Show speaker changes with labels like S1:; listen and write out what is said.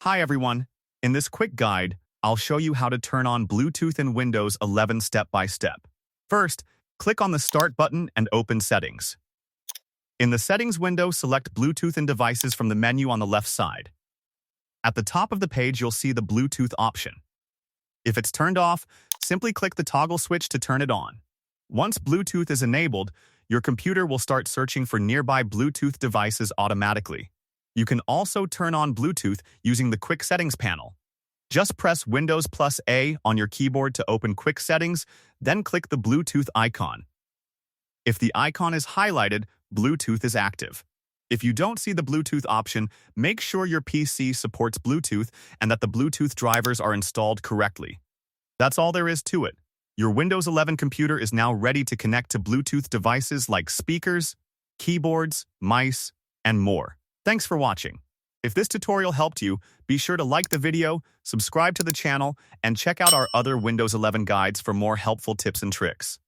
S1: Hi everyone. In this quick guide, I'll show you how to turn on Bluetooth in Windows 11 step by step. First, click on the Start button and open Settings. In the Settings window, select Bluetooth and Devices from the menu on the left side. At the top of the page, you'll see the Bluetooth option. If it's turned off, simply click the toggle switch to turn it on. Once Bluetooth is enabled, your computer will start searching for nearby Bluetooth devices automatically. You can also turn on Bluetooth using the Quick Settings panel. Just press Windows plus A on your keyboard to open Quick Settings, then click the Bluetooth icon. If the icon is highlighted, Bluetooth is active. If you don't see the Bluetooth option, make sure your PC supports Bluetooth and that the Bluetooth drivers are installed correctly. That's all there is to it. Your Windows 11 computer is now ready to connect to Bluetooth devices like speakers, keyboards, mice, and more. Thanks for watching. If this tutorial helped you, be sure to like the video, subscribe to the channel, and check out our other Windows 11 guides for more helpful tips and tricks.